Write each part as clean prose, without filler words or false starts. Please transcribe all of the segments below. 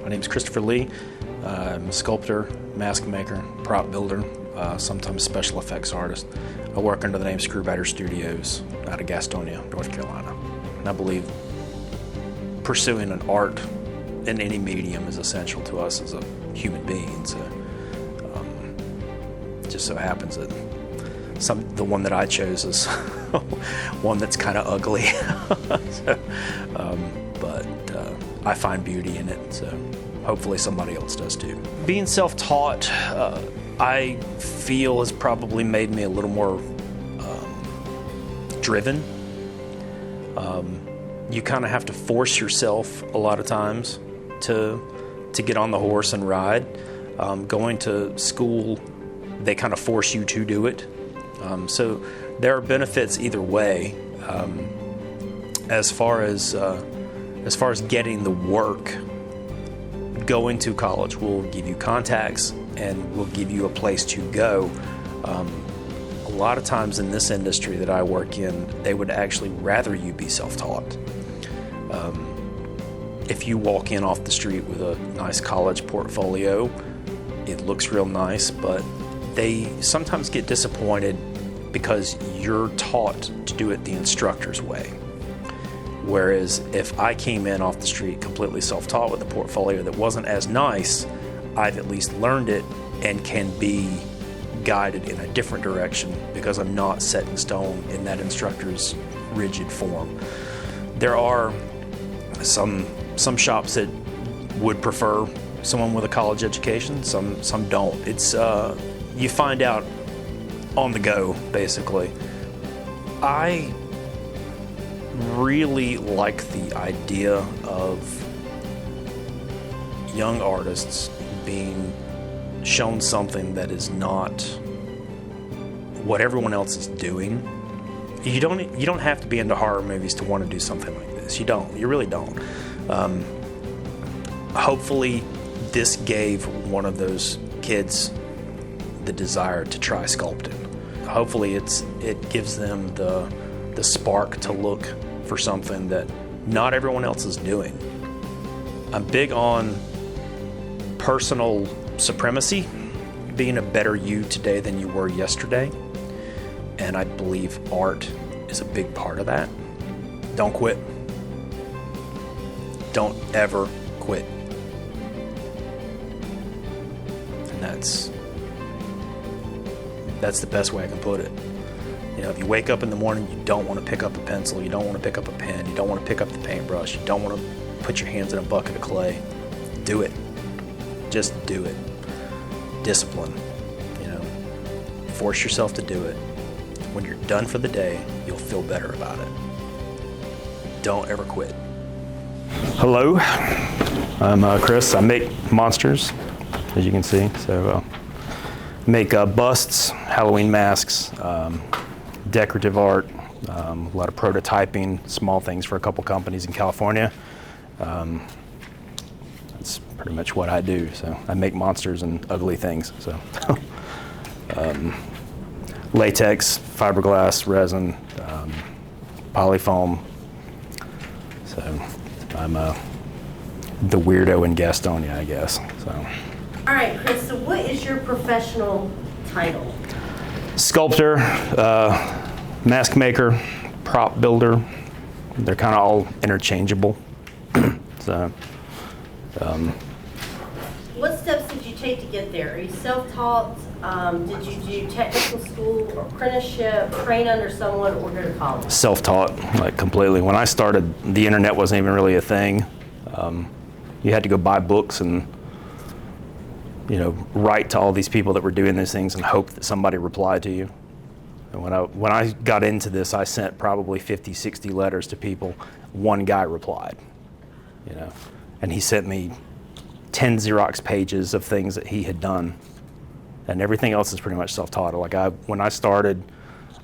My name is Christopher Lee. I'm a sculptor, mask maker, prop builder, sometimes special effects artist. I work under the name Screwbiter Studios out of Gastonia, North Carolina. And I believe pursuing an art in any medium is essential to us as a human being. So, it just so happens that the one that I chose is one that's kind of ugly. So, but I find beauty in it, so hopefully somebody else does too. Being self-taught, I feel has probably made me a little more driven. You kind of have to force yourself a lot of times to get on the horse and ride. Going to school, they kind of force you to do it. So there are benefits either way. As far as getting the work, going to college will give you contacts and will give you a place to go. A lot of times in this industry that I work in, they would actually rather you be self-taught. If you walk in off the street with a nice college portfolio, it looks real nice, but they sometimes get disappointed because you're taught to do it the instructor's way. Whereas if I came in off the street completely self-taught with a portfolio that wasn't as nice, I've at least learned it and can be guided in a different direction because I'm not set in stone in that instructor's rigid form. There are some shops that would prefer someone with a college education, some don't. It's you find out on the go, basically. I really like the idea of young artists being shown something that is not what everyone else is doing. You don't have to be into horror movies to want to do something like this. You really don't. Hopefully this gave one of those kids the desire to try sculpting. Hopefully it gives them the spark to look for something that not everyone else is doing. I'm big on personal supremacy, being a better you today than you were yesterday, and I believe art is a big part of that. Don't quit. Don't ever quit. And that's the best way I can put it. You know, if you wake up in the morning, you don't want to pick up a pencil, you don't want to pick up a pen, you don't want to pick up the paintbrush, you don't want to put your hands in a bucket of clay. Do it. Just do it. Discipline. You know, force yourself to do it. When you're done for the day, you'll feel better about it. Don't ever quit. Hello, I'm Chris. I make monsters, as you can see. So, make busts, Halloween masks, decorative art, a lot of prototyping, small things for a couple companies in California. That's pretty much what I do. So I make monsters and ugly things. So latex, fiberglass, resin, polyfoam. So I'm the weirdo in Gastonia, I guess. So. All right, Chris, so what is your professional title? Sculptor, mask maker, prop builder. They're kind of all interchangeable. So, what steps did you take to get there? Are you self-taught? Did you do technical school or apprenticeship, train under someone, or go to college? Self-taught, like completely. When I started, the internet wasn't even really a thing. You had to go buy books and write to all these people that were doing these things and hope that somebody replied to you. And when I got into this, I sent probably 50, 60 letters to people. One guy replied, and he sent me 10 Xerox pages of things that he had done. And everything else is pretty much self-taught. Like when I started,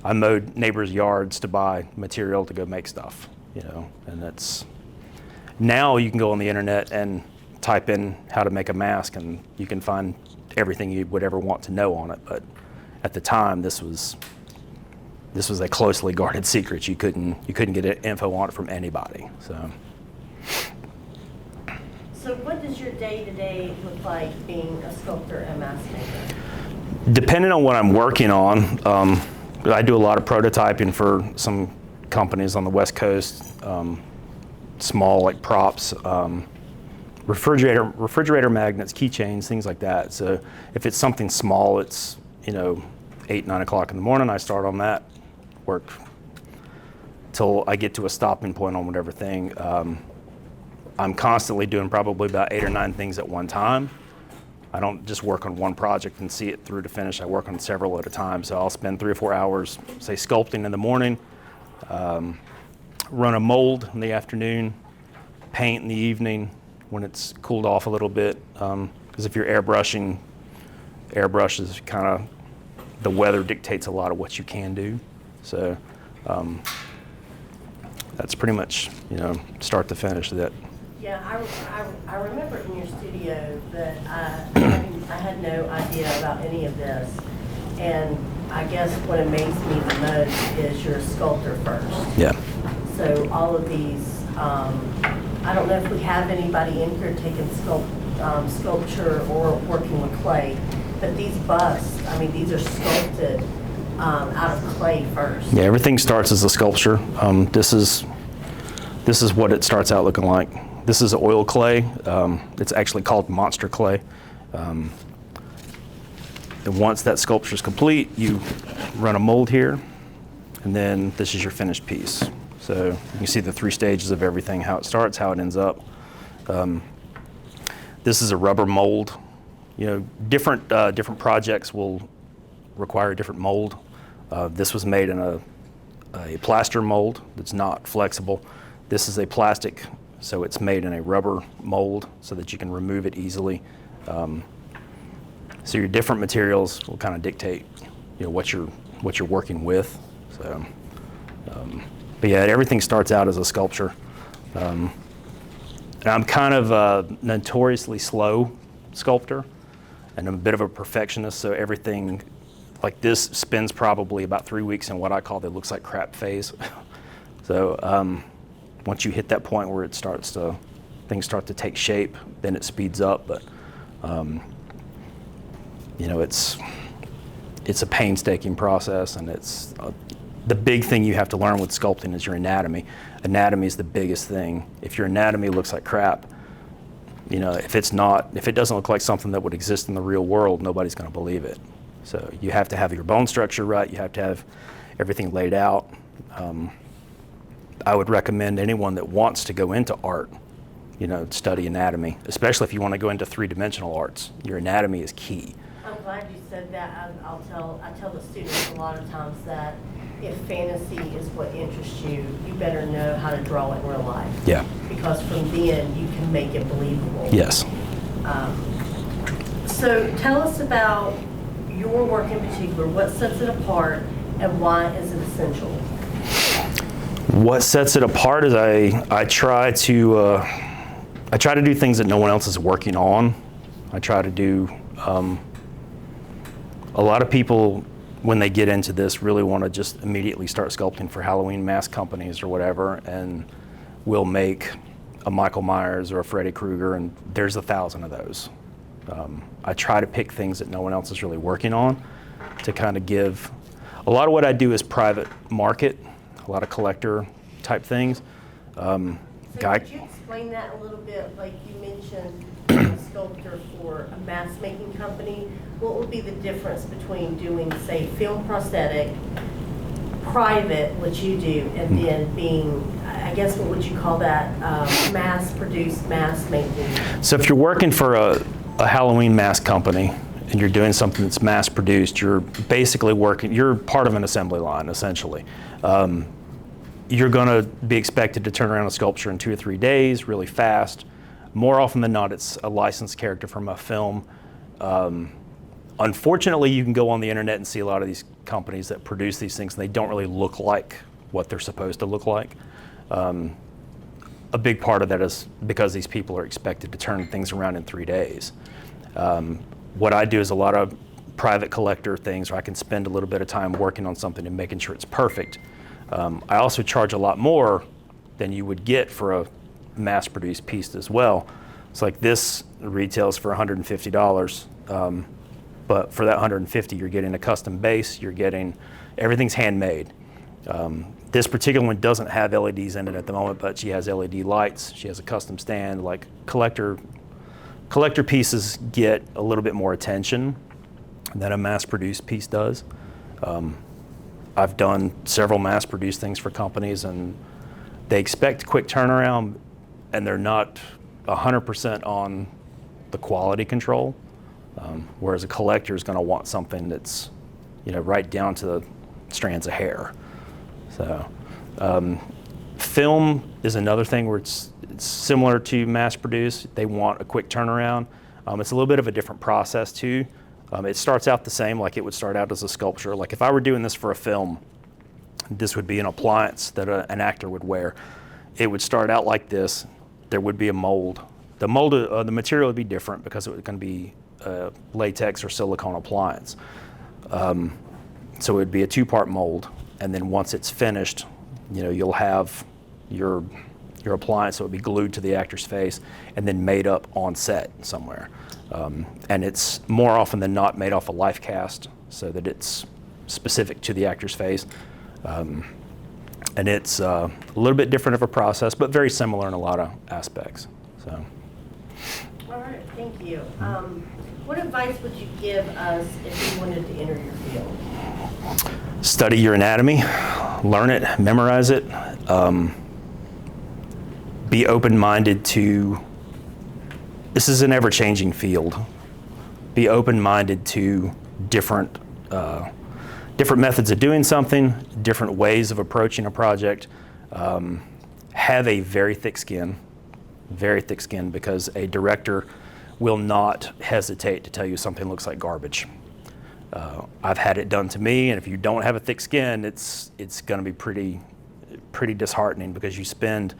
I mowed neighbors' yards to buy material to go make stuff, and that's, now you can go on the internet and type in how to make a mask and you can find everything you would ever want to know on it. But at the time, this was a closely guarded secret. You couldn't get info on it from anybody. So So what does your day-to-day look like being a sculptor and mask maker? Depending on what I'm working on, I do a lot of prototyping for some companies on the West Coast, small like props, refrigerator magnets, keychains, things like that. So if it's something small, it's 8, 9 o'clock in the morning. I start on that, work till I get to a stopping point on whatever thing. I'm constantly doing probably about 8 or 9 things at one time. I don't just work on one project and see it through to finish. I work on several at a time. So I'll spend 3 or 4 hours, say, sculpting in the morning, run a mold in the afternoon, paint in the evening when it's cooled off a little bit. Because if you're airbrushing, airbrush is kind of, the weather dictates a lot of what you can do. So that's pretty much, start to finish that. Yeah, I remember in your studio that I had no idea about any of this. And I guess what amazed me the most is you're a sculptor first. Yeah. So all of these, I don't know if we have anybody in here taking sculpture or working with clay, but these busts, these are sculpted out of clay first. Yeah, everything starts as a sculpture. This is what it starts out looking like. This is oil clay. It's actually called monster clay. And once that sculpture is complete, you run a mold here, and then this is your finished piece. So you can see the 3 stages of everything, how it starts, how it ends up. This is a rubber mold. Different projects will require a different mold. This was made in a plaster mold that's not flexible. This is a plastic, so it's made in a rubber mold so that you can remove it easily. So your different materials will kind of dictate, what you're working with. So, but yeah, everything starts out as a sculpture. And I'm kind of a notoriously slow sculptor, and I'm a bit of a perfectionist. So everything like this spends probably about 3 weeks in what I call the looks like crap phase. So once you hit that point where things start to take shape, then it speeds up. But it's a painstaking process, and it's the big thing you have to learn with sculpting is your anatomy. Anatomy is the biggest thing. If your anatomy looks like crap, if it doesn't look like something that would exist in the real world, nobody's going to believe it. So you have to have your bone structure right. You have to have everything laid out. I would recommend anyone that wants to go into art, study anatomy, especially if you want to go into 3-dimensional arts. Your anatomy is key. I'm glad you said that. I tell the students a lot of times that if fantasy is what interests you, you better know how to draw it in real life. Yeah. Because from then you can make it believable. Yes. So tell us about your work in particular. What sets it apart, and why is it essential? What sets it apart is I try to do things that no one else is working on. I try to do. A lot of people, when they get into this, really want to just immediately start sculpting for Halloween mask companies or whatever, and we'll make a Michael Myers or a Freddy Krueger, and there's 1,000 of those. I try to pick things that no one else is really working on to kind of give. A lot of what I do is private market, a lot of collector type things. So could you explain that a little bit? Like you mentioned a sculptor for a mask making company. What would be the difference between doing, say, film prosthetic, private, which you do, and then being, I guess, what would you call that, mass-produced mask making? So if you're working for a Halloween mask company and you're doing something that's mass-produced, you're basically you're part of an assembly line, essentially. You're going to be expected to turn around a sculpture in 2 or 3 days, really fast. More often than not, it's a licensed character from a film. Unfortunately, you can go on the internet and see a lot of these companies that produce these things, and they don't really look like what they're supposed to look like. A big part of that is because these people are expected to turn things around in 3 days. What I do is a lot of private collector things where I can spend a little bit of time working on something and making sure it's perfect. I also charge a lot more than you would get for a mass-produced piece as well. It's like this retails for $150, but for that $150, you're getting a custom base, you're getting, everything's handmade. This particular one doesn't have LEDs in it at the moment, but she has LED lights, she has a custom stand. Like collector pieces get a little bit more attention than a mass-produced piece does. I've done several mass-produced things for companies, and they expect quick turnaround, and they're not 100% on the quality control, whereas a collector is going to want something that's, right down to the strands of hair. So, film is another thing where it's similar to mass-produced. They want a quick turnaround. It's a little bit of a different process too. It starts out the same, like it would start out as a sculpture. Like if I were doing this for a film, this would be an appliance that an actor would wear. It would start out like this. There would be a mold. The material would be different because it was going to be latex or silicone appliance. So it would be a two-part mold, and then once it's finished, you'll have your appliance that would be glued to the actor's face and then made up on set somewhere. And it's more often than not made off a life cast so that it's specific to the actor's face. And it's a little bit different of a process, but very similar in a lot of aspects. So. All right, thank you. What advice would you give us if we wanted to enter your field? Study your anatomy, learn it, memorize it. Be open-minded to, this is an ever-changing field. Be open-minded to different methods of doing something, different ways of approaching a project. Have a very thick skin, because a director will not hesitate to tell you something looks like garbage. I've had it done to me, and if you don't have a thick skin, it's going to be pretty disheartening, because you spend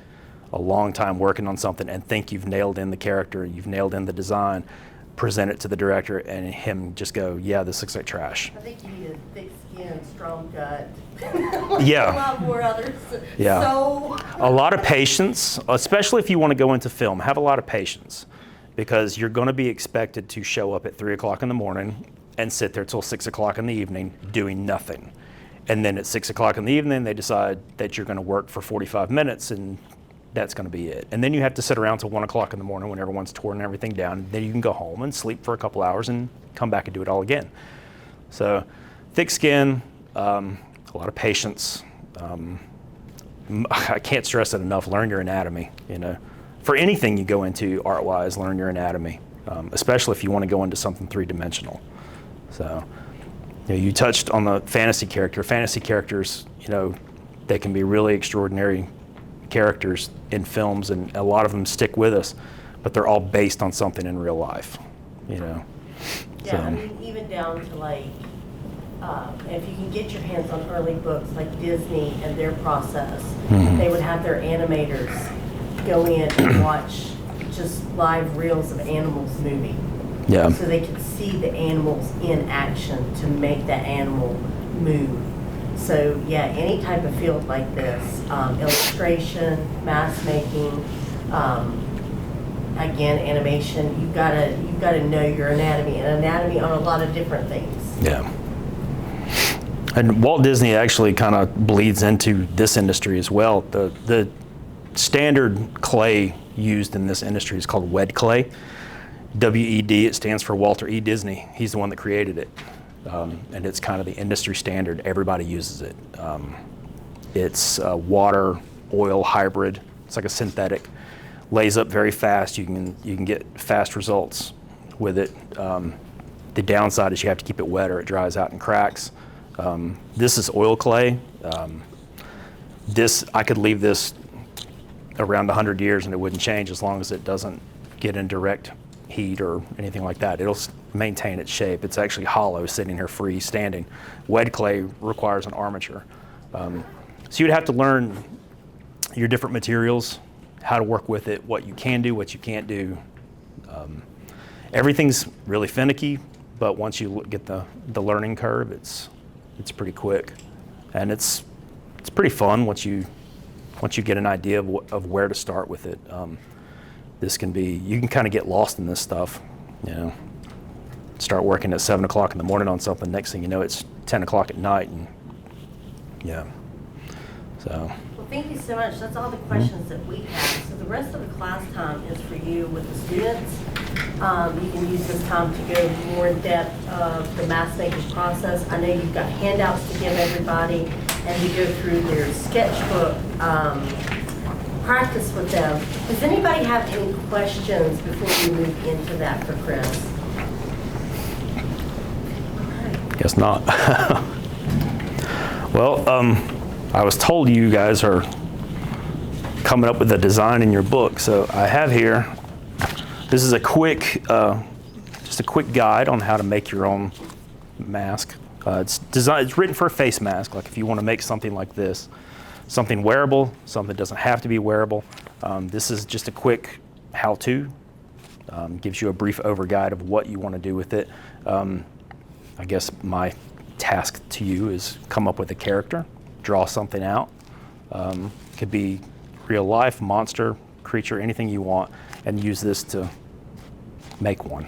a long time working on something and think you've nailed in the character, you've nailed in the design, present it to the director, and him just go, yeah, this looks like trash. I think you need a thick skin, strong gut. Yeah. A lot more others. Yeah. So. A lot of patience, especially if you want to go into film. Have a lot of patience, because you're going to be expected to show up at 3 o'clock in the morning and sit there till 6 o'clock in the evening doing nothing. And then at 6 o'clock in the evening, they decide that you're going to work for 45 minutes, and that's going to be it. And then you have to sit around till 1 o'clock in the morning when everyone's torn everything down. Then you can go home and sleep for a couple hours and come back and do it all again. So thick skin, a lot of patience. I can't stress it enough. Learn your anatomy. For anything you go into art-wise, learn your anatomy, especially if you want to go into something three-dimensional. So, you touched on the fantasy character. Fantasy characters, they can be really extraordinary characters in films, and a lot of them stick with us, but they're all based on something in real life. Yeah, So. I mean, even down to like, if you can get your hands on early books like Disney and their process, they would have their animators go in and watch just live reels of animals moving. Yeah. So they could see the animals in action to make that animal move. So yeah, any type of field like this, illustration, mask making, again, animation, you've got to know your anatomy, and anatomy on a lot of different things. Yeah. And Walt Disney actually kind of bleeds into this industry as well. The standard clay used in this industry is called wed clay. WED, it stands for Walter E. Disney. He's the one that created it. And it's kind of the industry standard. Everybody uses it. It's water, oil hybrid. It's like a synthetic. Lays up very fast. You can get fast results with it. The downside is you have to keep it wet or it dries out and cracks. This is oil clay. I could leave this around 100 years and it wouldn't change as long as it doesn't get in direct heat or anything like that. It'll maintain its shape. It's actually hollow, sitting here free standing. Wed clay requires an armature. So you'd have to learn your different materials, how to work with it, what you can do, what you can't do. Everything's really finicky, but once you get the learning curve, it's pretty quick, and it's pretty fun once you get an idea of where to start with it. this can be, you can kind of get lost in this stuff, you know. Start working at 7 o'clock in the morning on something, next thing you know, it's 10 o'clock at night, and yeah, so. Well, thank you so much. That's all the questions that we have. So the rest of the class time is for you with the students. You can use this time to go more in depth of the mask making process. I know you've got handouts to give everybody, and to go through their sketchbook practice with them. Does anybody have any questions before we move into that for Chris? Guess not. Well, I was told you guys are coming up with a design in your book, so I have here, this is a quick, just a quick guide on how to make your own mask. It's written for a face mask, like if you want to make something like this, something wearable, something that doesn't have to be wearable. This is just a quick how-to, gives you a brief guide of what you want to do with it. I guess my task to you is come up with a character, draw something out. Could be real life, monster, creature, anything you want, and use this to make one.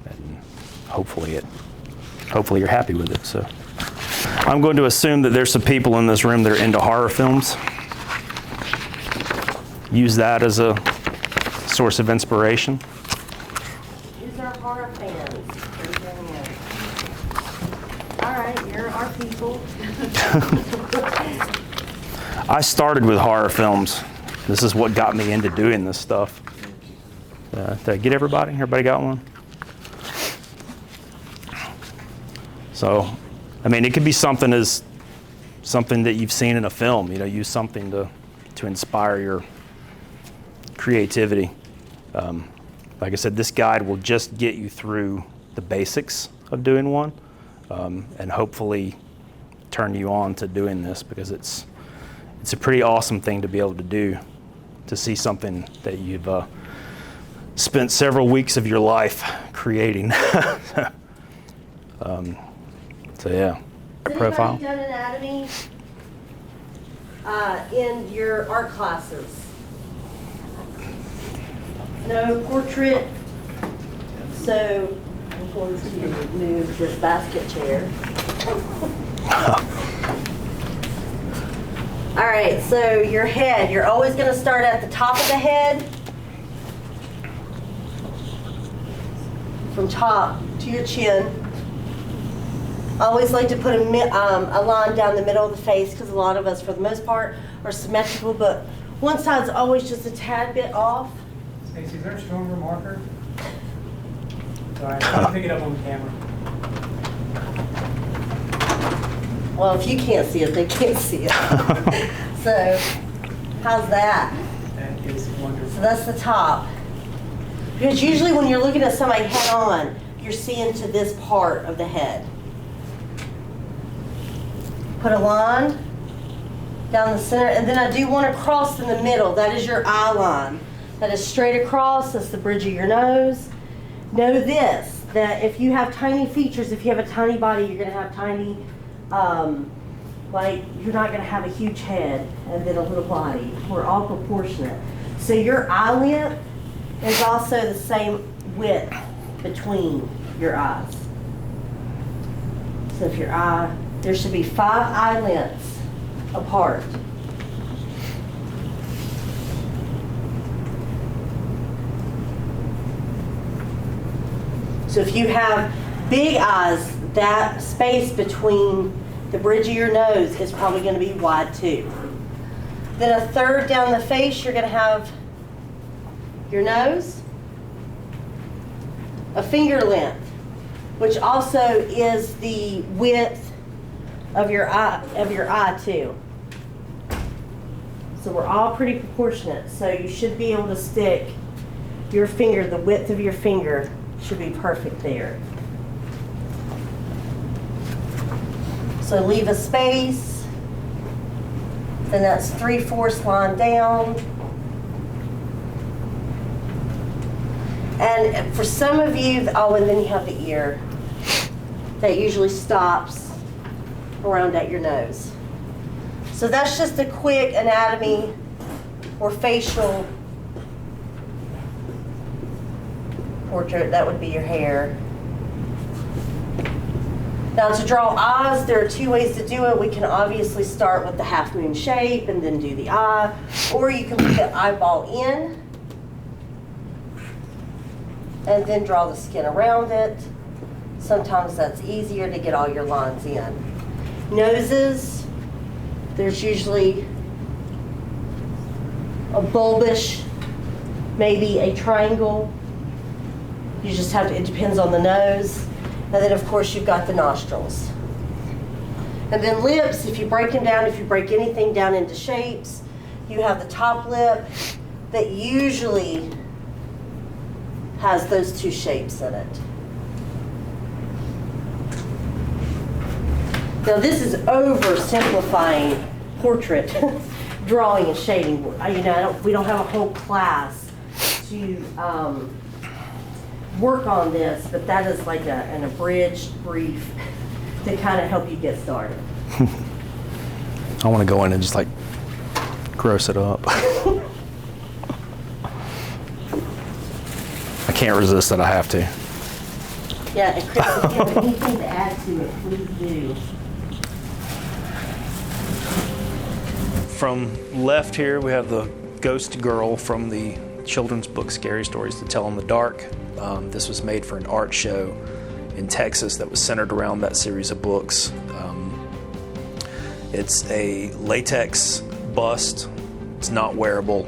And hopefully you're happy with it. So I'm going to assume that there's some people in this room that are into horror films. Use that as a source of inspiration. These are horror fans. All right, you're our people. I started with horror films. This is what got me into doing this stuff. Did I get everybody? Everybody got one? So, I mean, it could be something that you've seen in a film. You know, use something to inspire your creativity. Like I said, this guide will just get you through the basics of doing one, and hopefully turn you on to doing this, because it's a pretty awesome thing to be able to do, to see something that you've spent several weeks of your life creating. So yeah, profile. Has anybody done anatomy in your art classes? No portrait. So I'm going to move this basket chair. All right, so your head, you're always going to start at the top of the head, from top to your chin. I always like to put a line down the middle of the face, because a lot of us, for the most part, are symmetrical, but one side's always just a tad bit off. Stacey, is there a stronger marker? Sorry, I'll pick it up on the camera. Well, if you can't see it, they can't see it. So, how's that? That is wonderful. So that's the top. Because usually when you're looking at somebody head on, you're seeing to this part of the head. Put a line down the center, and then I do want to cross in the middle. That is your eye line. That is straight across. That's the bridge of your nose. Know this, that if you have tiny features, if you have a tiny body, you're going to have tiny, like you're not going to have a huge head and then a little body. We're all proportionate. So your eye length is also the same width between your eyes. So if your eye, there should be 5 eye lengths apart. So if you have big eyes, that space between the bridge of your nose is probably going to be wide too. Then a third down the face, you're going to have your nose, a finger length, which also is the width of your eye too. So we're all pretty proportionate. So you should be able to stick your finger, the width of your finger should be perfect there. So leave a space, then that's 3/4 line down. And for some of you, oh, and then you have the ear. That usually stops around at your nose. So that's just a quick anatomy or facial portrait, that would be your hair. Now to draw eyes, there are two ways to do it. We can obviously start with the half moon shape and then do the eye, or you can put the eyeball in and then draw the skin around it. Sometimes that's easier to get all your lines in. Noses, there's usually a bulbish, maybe a triangle. You just have to, it depends on the nose. And then of course you've got the nostrils. And then lips, if you break them down, if you break anything down into shapes, you have the top lip that usually has those two shapes in it. Now this is oversimplifying portrait drawing and shading. We don't have a whole class to work on this, but that is like an abridged brief to kind of help you get started. I want to go in and just like gross it up. I can't resist that I have to. Yeah, and Chris, if you have anything to add to it, please do. From left here, we have the ghost girl from the children's book Scary Stories to Tell in the Dark. This was made for an art show in Texas that was centered around that series of books. It's a latex bust. It's not wearable.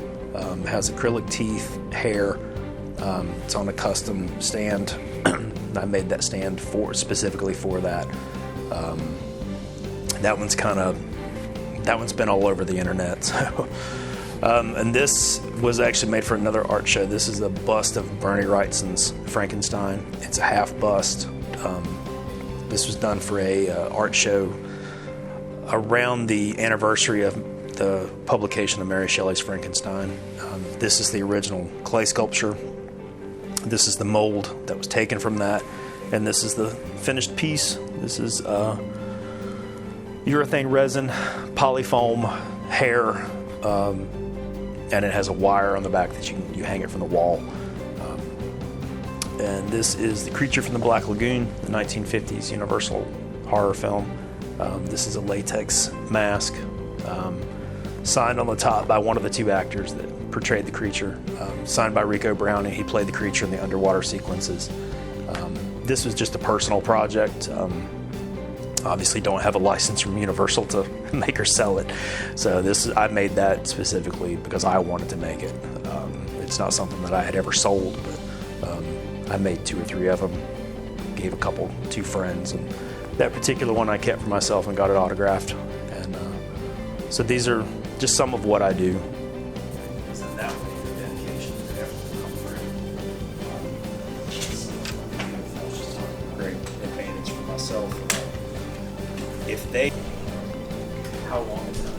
Has acrylic teeth, hair. It's on a custom stand. I made that stand specifically for that. That one's been all over the internet. So. And this was actually made for another art show. This is a bust of Bernie Wrightson's Frankenstein. It's a half bust. This was done for a art show around the anniversary of the publication of Mary Shelley's Frankenstein. This is the original clay sculpture. This is the mold that was taken from that. And this is the finished piece. This is urethane resin, polyfoam, hair, and it has a wire on the back that you hang it from the wall. And this is The Creature from the Black Lagoon, the 1950s Universal horror film. This is a latex mask, signed on the top by one of the two actors that portrayed the creature, signed by Rico Browning. He played the creature in the underwater sequences. This was just a personal project. Obviously don't have a license from Universal to make or sell it. So I made that specifically because I wanted to make it. It's not something that I had ever sold, but I made 2 or 3 of them, gave two friends, and that particular one I kept for myself and got it autographed. And so these are just some of what I do. Great advantage for myself. If they, how long is that?